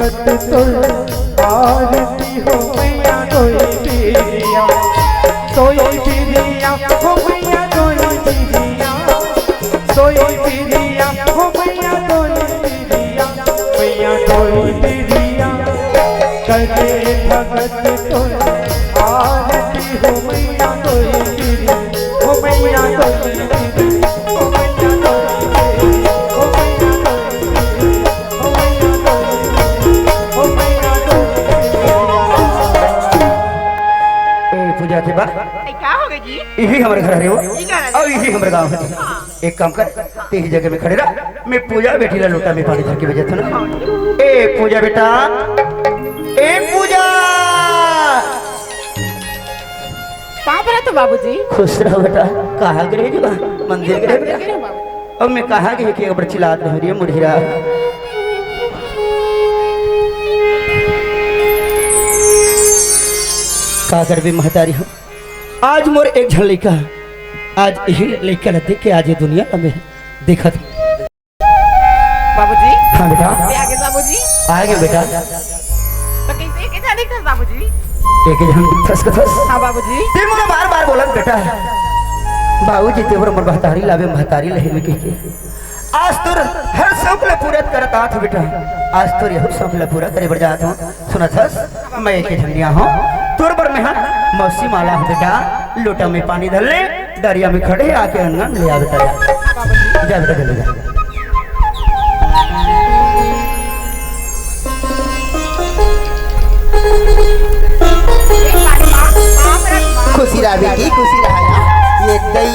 भगत तुल आरती हो मैया कोई पीरिया सोई पीरिया हो मैया कोई पीरिया सोई पीरिया हो मैया कोई पीरिया मैया कोई पीरिया करे भगत तुल आरती हो मैया कोई पीरिया हो मैया कोई पीरिया हो मैया कोई हो मैया हो मैया पूजा के बाद क्या हो गया जी? यही हमारे घर है वो और यही हमारे गांव है। एक काम कर तेरी जगह में खड़े रह, मैं पूजा बेटी ला लोटा में पानी भर के भेजा था ना। ए पूजा बेटा, ए पूजा कहाँ पर है तो बाबूजी? खुश रहो बेटा। कहाँ गए जी? मंदिर गए बेटा। अब मैं कहाँ गई कि बड़ी चिल्लात नहीं रही है मुढ़िया। का कर भी महतारी हूँ आज मोर एक झन लड़का आज यही लड़का देख के आज ये दुनिया में देखा था। बाबूजी हाँ बेटा आगे बाबूजी आगे बेटा तो कैसे देखा बाबूजी? एक जन थस का थस। हाँ बाबूजी ते मोला बार-बार बोला बेटा बाबूजी तेवर मोर महतारी लावे महतारी लहे के आज तोर हर शौक ले पूरा करता था बेटा। आज तोर यह शौक ले पूरा करे बर जात हूं। सुना थस मैं एक झंडिया हूं तोर पर में मौसी माला है बेटा। लोटा में पानी धर ले दरिया में खड़े आके अंगन ले आ बेटा। जा बेटा जल्दी जा। खुशी रहा बेटी खुशी रहा ये दई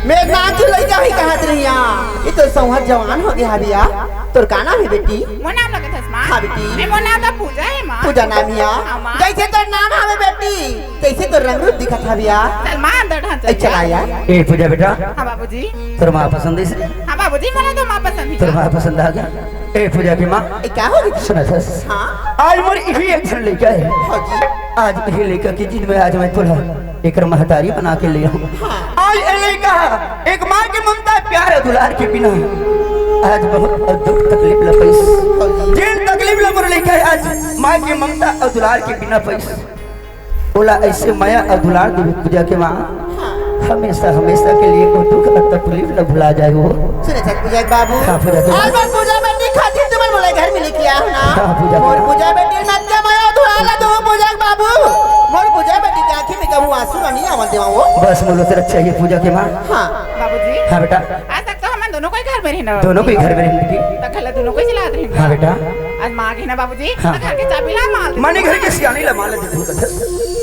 मैं नाम के लइका ही कहत रहिया ये तो सौहर जवान हो गया बिया। तोर का नाम है बेटी? मोर नाम लगत है मां। हां बेटी मैं मोर नाम तो पूजा है मां। पूजा नाम हिया जैसे तोर नाम हवे बेटी तैसे तो रंग रूप दिखत है बिया। चल मां अंदर ढांचा चला या ए पूजा बेटा। हां बाबूजी तोर मां पसंद है? हां बाबूजी मोला तो मां पसंद है। तोर मां पसंद आ गया? ए पूजा की मां क्या हो गई? सुना थस हां आज मोर यही एक झन लड़का है। हां जी आज यही लड़का की जिद में आज मैं तोला एक महतारी बना के ले आऊं। आज ये लड़का एक मां की ममता प्यार और दुलार के बिना आज बहुत दुख तकलीफ ला पैस जेल तकलीफ ला मोर लड़का है। आज मां की ममता और दुलार के बिना पैस बोला ऐसे माया और दुलार देवी पूजा के मां हमेशा हमेशा के लिए को दुख और तकलीफ न भुला जाए वो। सुने सक पूजा बाबू हां पूजा के आज मैं पूजा बेटी खातिर तुम्हारे बोले घर में लेके आया हूं ना। हां पूजा मोर पूजा बेटी मत के माया दुआला दो पूजा बाबू। मोर पूजा बेटी के आंखें में कहूं आंसू नहीं आवत देवा वो। बस मोलो तेरा चाहिए पूजा के मां। हां बाबूजी हां बेटा आज तक तो हम दोनों को घर में रहना। दोनों को घर में रहने की तो खला दोनों को चला रहे हैं। हां बेटा आज मां के ना बाबूजी हाँ। घर के चाबी ला माल माने घर के सियानी ला माल दे दूं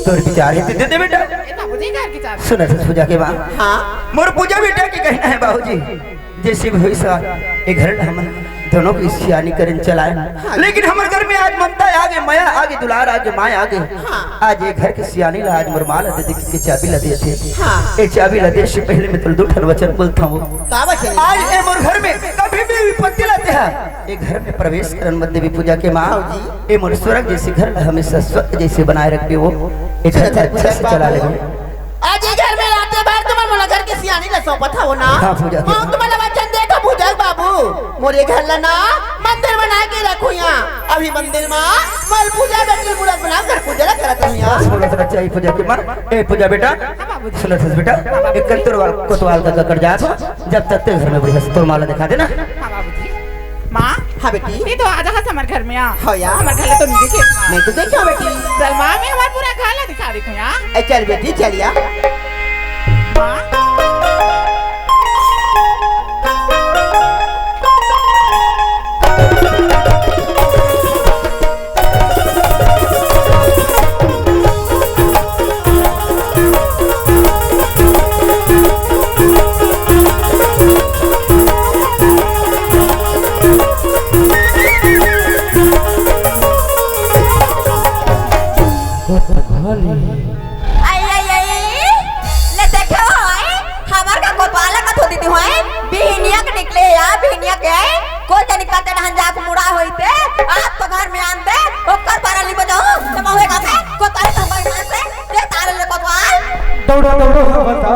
तोर विचार है दे दे बेटा। बाबूजी घर की चाबी सुना पूजा के मां हां मोर पूजा बेटा की कहना है बाबूजी जैसे भी हुई सा ये घर हम दोनों की सियानी करन चलाए लेकिन हमारे घर में आज ममता आगे माया आगे दुलार आगे माया आगे आज ये घर की सियानी ला आज मोर माल दे के चाबी ला देते ये चाबी ला दे से पहले मैं तो दूठन वचन बोलता हूं का वचन आज ये मोर घर में कभी भी विपत्ति लाते हैं ये घर में प्रवेश करन मत देवी पूजा के मां। ये मोर स्वर्ग जैसे घर हमेशा स्वर्ग जैसे बनाए रखते वो ये घर अच्छा से चला ले। आज ये घर में आते बार तुम्हारे मोला घर के सियानी ला सौंपा था वो ना। हां पूजा के तुम्हारा वचन देखो पूजा बाबू मोरे घर ला ना मंदिर बना के रखो यहां। अभी मंदिर में मल पूजा बेटी मूर्त बना कर पूजा करत हूं यहां। बोला तेरा चाहिए पूजा के मां। ए पूजा बेटा सुना था बेटा एक कंतरवाल कोतवाल का कर जा जब तक ते घर में बढ़िया तोर माला दिखा देना। हां बाबूजी मां हां बेटी ये तो आज हमारे घर में आ। हां यार हमारे घर तो नहीं दिखे मैं तो देखा बेटी चल मां मैं हमारा पूरा घर ला दिखा रही हूं यार। चल बेटी चलिया मां दौड़ो दौड़ो बता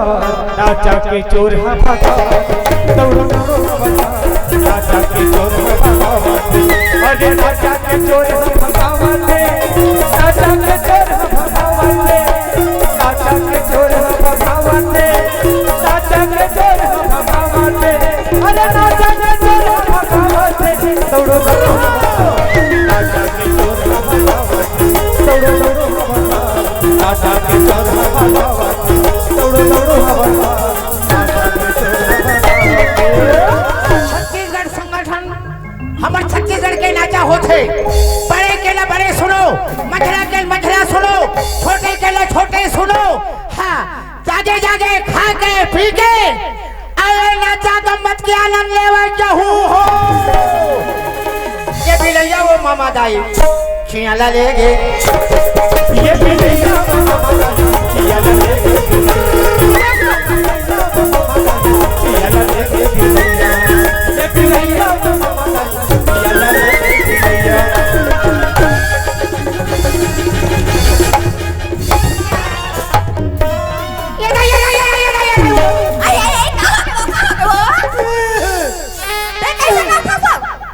नाचा के चोर हा भागा दौड़ो दौड़ो बता नाचा के चोर हा भागा अरे नाचा के चोर हमर छत्तीसगढ़ के नाचा होते। बड़े के ला बड़े सुनो, मछरा के मछरा सुनो, छोटे के ला छोटे सुनो। हाँ, जागे जागे खा के पी के अरे नाचा तो मत के आनंद लेवा चाहू हो। ये भी लैया वो मामा दाई खियाला लेगे, ये भी लैया मामा दाई खियाला लेगे, खियाला लेगे भैया, ये भी लैया मामा दाई खियाला लेगे भैया।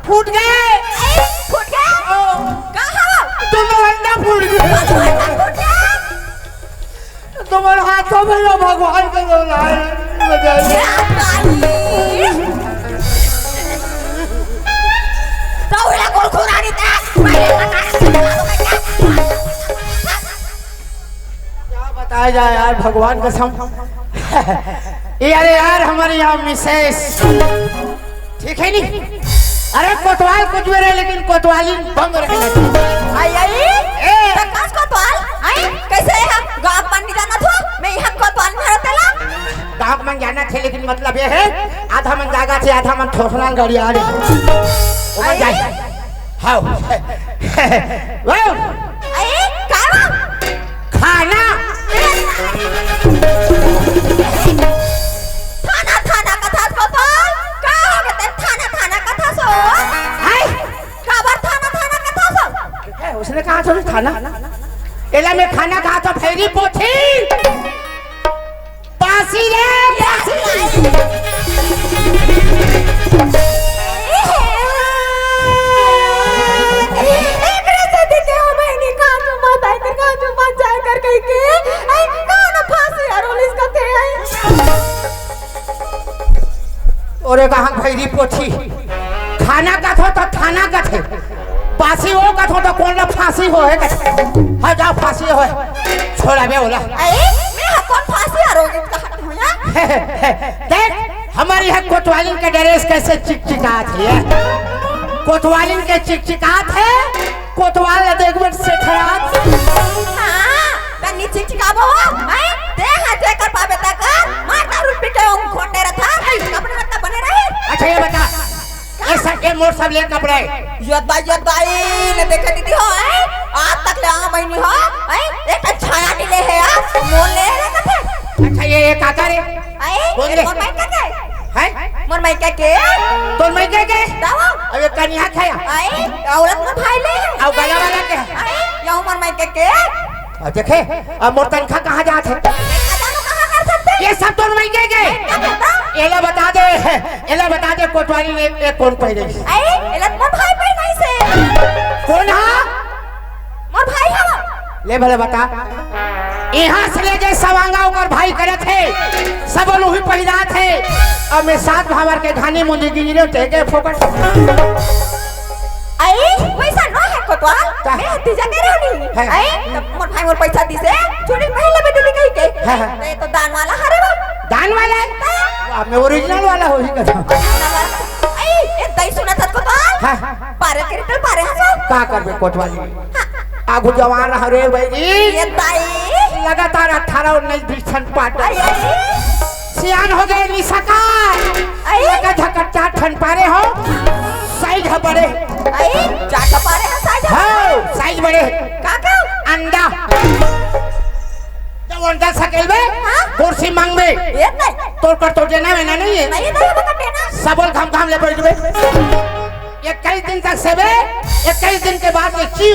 फूट गए, फूट गया कहाँ? दोनों अंडा फूट गए। तुम्हारे हाथों में जो भगवान का क्या बताया जाए यार, भगवान कसम। यार यार हमारे यहाँ मिसेस ठीक है नहीं। अरे कोतवाल कुछ भी रहे लेकिन कोतवाली बम रहे। आई प्रकाश कोतवाल आई कैसे है? गांव में नहीं जाना था, मैं यहाँ कोतवाल में रहता ला। गांव में जाना थे लेकिन मतलब ये है आधा मन जागा थे आधा मन ठोसना गाड़ी आ रही वो मन जाए। हाँ वाह आई खाना थाना थाना कथा कोतवाल का हो गए? थाना थाना कथा सो है खबर थाना थाना कथा सो उसने कहा था खाना एला में खाना कहा तो फेरी पोथी पासी रे पासी। और कहा भैरी पोथी खाना का थो तो थाना का थे, पासी हो का थो तो कौन ला फांसी हो है। हाँ जाओ फांसी हो छोड़ा बे बोला। मैं कौन फांसी आरोगी कहाँ हूँ यार? देख हमारी यहाँ कोतवालिन के ड्रेस कैसे चिकचिकात है, कोतवालिन के चिकचिकात है, कोतवाल देख बट से खराब। हाँ तन्नी चिकचिकाबो आई देख हाथ कर पावे तक मारता रुपए के उन खोटे रथा कपड़े मतलब बने रहे। अच्छा ये बता ये सब के मोर सब ले कपड़े यद भाई ने देखा दीदी हो आई आज तक ले आ बहनी हो आई एक छाया नहीं ले है यार मोल ले रहा कथे। अच्छा ये काका रे आई बोल ले मोर माई का के है मोर माई का के तो मैं के दावा अब ये कन्या खाया आई औरत में भाई ले अब गला वाला के आई यो मोर माई के अब देखे अब मोर तनखा कहाँ जात है? कहाँ कर सकते ये सब तो मैं के एला बता दे कोतवाली ने कौन पहने आई एला मोर भाई पे नहीं से कौन हा मोर भाई है ले भले बता। यहाँ से ले जाए सवांगा ऊपर भाई करे थे सब लोग ही पहिरा थे। अब मैं सात भावर के घानी मुंडी गिरे थे के फोकट आई वैसा न है कोतवाल मैं हत्ती जगह रहनी आई मोर भाई मोर पैसा दिसे चोरी पहले में दिली कही के नहीं तो दान वाला हरे वो दान वाला है अब मैं ओरिजिनल वाला हो ही कथा। आई ए दई सुना था कोतवाल पारे करे तो पारे हसो का करबे कोतवाली आगु जवान रह रे भाई ये दाई लगातार 18-19 20 छन पाट सियान हो गए निसका लगा झकटा ठन पारे हो साइज है बड़े आई चाट पारे है साइज हां साइज बड़े काका अंडा जब अंडा सकेल बे कुर्सी मांगबे ये नहीं तोड़ कर तो देना है ना नहीं है नहीं बकटे ना सबल घम ले बैठ बे 21 दिन तक सेबे 21 दिन के बाद ची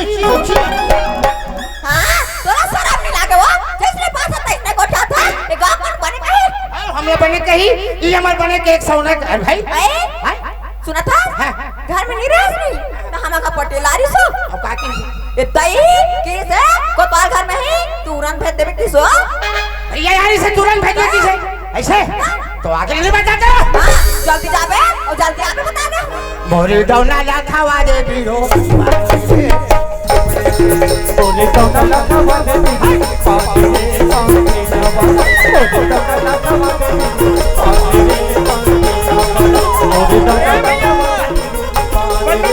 हां तोरा शराब नहीं लागे वो जिसने पास था इसने गोठा था ये गांव पर बने कहीं हमने बने कहीं ये हमारे बने के एक सौना घर भाई सुना था घर में नहीं रह ना हम का पटेलारी सो अब का की इतई किसे कोतवाल घर में ही तुरंत भेज देबे किसो ये यार इसे तुरंत भेज दे किसे ऐसे तो आगे नहीं बता दो जल्दी जाबे और जल्दी आके बता दे मोरी डौना ला खावा दे बीरो बोले डौना ला खावा दे बीरो पापी रे पापी नवा बोले डौना ला खावा दे बीरो पापी रे पापी नवा बोले डौना ला खावा दे बीरो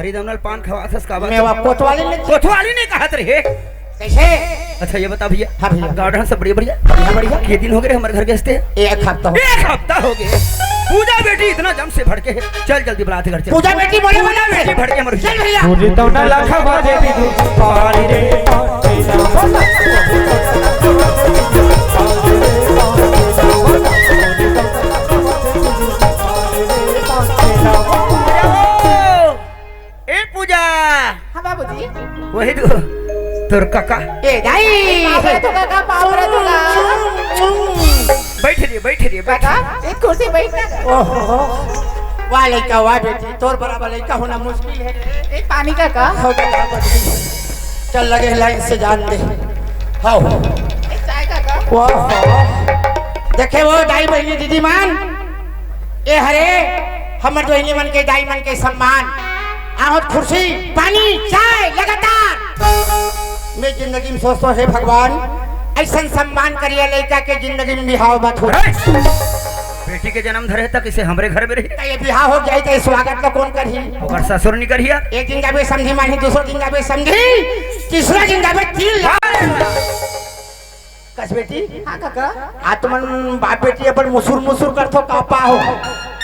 हरी दमनल पान खवा थस का मैं वो कोतवाली ने कोतवाली ने कहा रे कैसे? अच्छा ये बता भैया। हाँ भैया। गार्डन सब बढ़िया बढ़िया बढ़िया। कितने दिन हो गए हमारे घर गेस्ट? एक हफ्ता हो एक हफ्ता हो गए। पूजा बेटी इतना जम से भड़के है। चल जल्दी बुलाते घर चल। पूजा बेटी बोले बोला बेटी भड़के मर चल भैया मुझे तो न लखवा दे दी पानी रे ए पूजा। हाँ बाबूजी। वही तो तोर काका। ए दाई पावरे तो काका पावरे तो बैठ रही काका एक कुर्सी बैठना। ओहो वाह लड़का वाह बेटी तोर बराबर लड़का होना मुश्किल है। एक पानी काका। हो गया चल लगे लाइन से जान दे। हाँ एक चाय काका। वाह देखे वो दाई बहनी दीदी मान ए हरे हमर बहनी मन के दाई मन के सम्मान आहत खुर्सी पानी चाय लगातार मैं जिंदगी में सोचता है भगवान ऐसा सम्मान करिए लड़का के जिंदगी में बिहाव मत हो। बेटी के जन्म धरे तक इसे हमरे घर में रही। ये बिहाव हो जाए तो स्वागत का कौन करी? और ससुर नहीं करिया। एक दिन जाबे समझी मानी दूसरा दिन जाबे समझी तीसरा दिन जाबे तीन कस बेटी। हाँ काका। आत्मन बाप बेटी अपन मुसुर मुसुर करथो कापा हो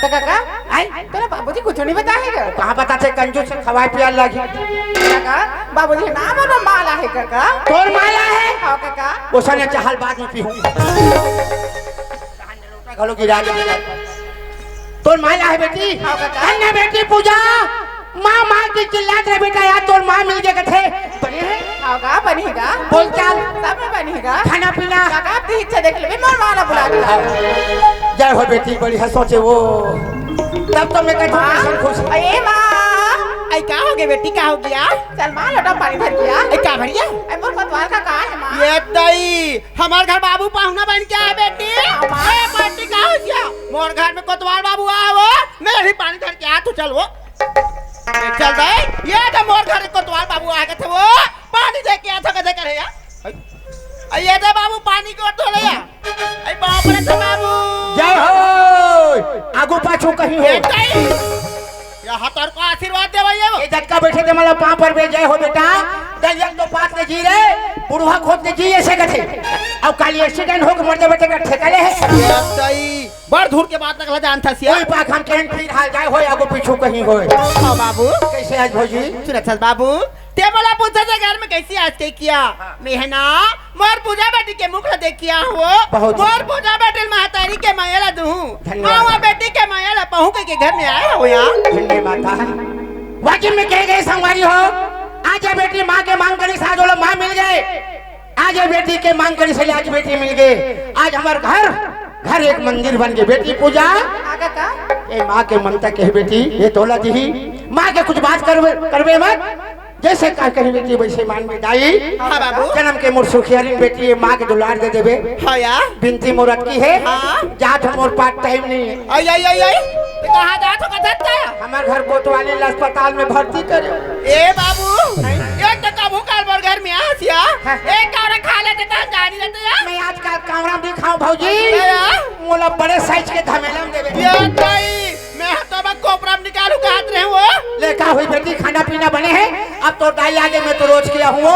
तो काका आई तेरा बाबूजी कुछ नहीं बताएगा। कहाँ बताते कंजूस से खवाए पिया लगी। काका बाबूजी नाम और माला है काका। तोर माला है? हाँ काका। ओसने चाहल बाद में पीहूं घलो गिरा दे। तोर माला है बेटी? हाँ काका। अन्य बेटी पूजा माँ माँ की चिल्लात रहे बेटा यार तोर माँ मिल गए थे बने है हाँ का बनेगा। बोल चाल सब में बनेगा। खाना पीना काका अपनी इच्छा देख ले मोर माला बुला दिया। जय हो बेटी बड़ी है सोचे वो तब तो मैं कहता हूँ खुश। अरे माँ आई का हो गया बेटी का हो गया? चल माँ लोटा पानी भर दिया। आई का भरिया? अरे मोर कोतवाल का कहाँ है माँ? ये दई हमार घर बाबू पाहुना बन के आए बेटी। माँ। ए बेटी का हो गया? मोर घर में कोतवाल बाबू आए वो मैं भी पानी धर के आ तू चल वो चल दई ये तो मोर घर में कोतवाल बाबू आ गए थे वो पानी दे के आ तो कदे करे यार। आई ये तो बाबू पानी को तो ले यार। आई बाप रे तो बाबू जय हो आगू पाछू कहीं ये हो दई या हतर को आशीर्वाद दे भैया वो। ये जटका बैठे थे मतलब पाँव पर जय हो बेटा दलियन तो पास ने जी रे बुढ़वा खोद ने जी ऐसे कथे अब काली एक्सीडेंट हो के मर जावे तेरा ठेकाले है। ये दई बड़ धूर के बात लगला जानता सिया। कोई पाक हम केहन फिर हाल जाए हो आगू पीछू कहीं हो। हाँ बाबू कैसे आज भौजी? सुरक्षित बाबू ते बोला पूछा था घर में कैसी आज के किया मैं है ना मोर पूजा बेटी के मुख देखिया हो बहुत। मोर पूजा बेटी महतारी के मायला दूं धन्यवाद। माँ बेटी के मायला पहू के घर में आया हो यार। धन्य माता वाजिब में कह गए संगवारी हो आज ये बेटी माँ के मांग करी साथ लोग माँ मिल गए आज ये बेटी के मांग करी से आज बेटी मिल गए आज हमारे घर एक मंदिर बन गए बेटी पूजा। हाँ काका। ये माँ के मनता के बेटी ये तोला जी माँ के कुछ बात करवे मत जैसे का कहीं बेटी वैसे मान में दाई। हाँ बाबू। जन्म के मोर सुखियारी बेटी ये माँ के दुलार दे देवे हाँ यार। बिनती मोरत की है हाँ। जात मोर पास टाइम नहीं है। आई आई आई आई तो कहाँ जा तो कथता है? हमारे घर कोतवाली अस्पताल में भर्ती करे। ए बाबू एक तो कबू काल मोर घर में आसिया एक कावरा खा लेते तो गाड़ी लेते यार। मैं आजकल कामरा भी खाऊं भौजी यार। मोला बड़े साइज के धमेला में देवे ये दई मैं तो बस कोपरा में निकालू कहत रहे वो। लेका हुई बेटी खाना पीना बने हैं अब तो दाई आगे मैं तो रोज किया हूँ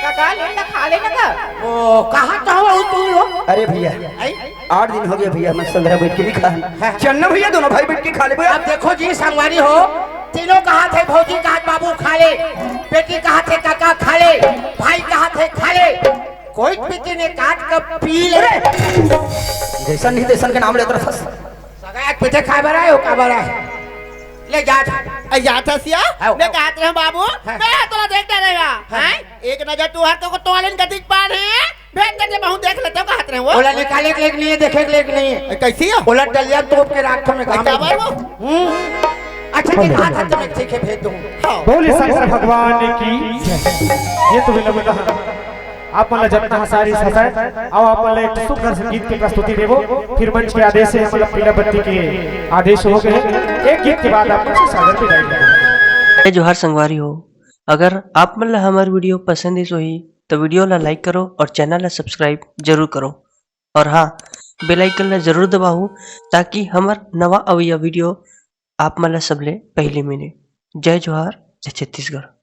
काका लेना खा लेना का। ओ कहाँ तो हो तू हो अरे भैया 8 दिन हो गए भैया मैं संग्रह बैठ के भी खा चन्ना भैया दोनों भाई बैठ के खा ले भैया। अब देखो जी संगवारी हो तीनों कहा थे भौजी कहा बाबू खा ले बेटी कहा थे काका खा ले भाई कहा थे खा ले कोई बेटी ने काट कर पी ले जैसन नहीं तैसन के नाम लेते रहा। सगाया पीछे खा बरा है का बरा है ले जा आई जाता सिया आओ, मैं आओ। कहत रहे बाबू हाँ। मैं तोला देखता रहेगा हैं एक नजर तू हर तो को तोलन का दिख पान है भेज दे बहुत देख लेते हो कहत रहे वो। बोला निकाले के लिए नहीं है देखे के लिए नहीं है कैसी है? बोला डलिया तोप के राखो में काम क्या बार वो? अच्छा के कहा था तुम्हें ठीक है भेज दूँ बोले शंकर भगवान की जय। ये तो विलंब आप मतलब जब कहा सारी सफाई अब आप मतलब एक सुंदर से गीत की प्रस्तुति देवो फिर मंच के आदेश से मतलब पीला बत्ती के आदेश हो गए एक गीत के बाद आप सागर पे जाएंगे। जोहार संगवारी हो अगर आप मतलब हमारी वीडियो पसंद ही सोही तो वीडियो ला लाइक करो और चैनल ला सब्सक्राइब जरूर करो और हाँ बेल आइकन ला जरूर दबाओ ताकि हमार नवा अवैया वीडियो आप मतलब सबले पहले मिले। जय जोहार, जय छत्तीसगढ़।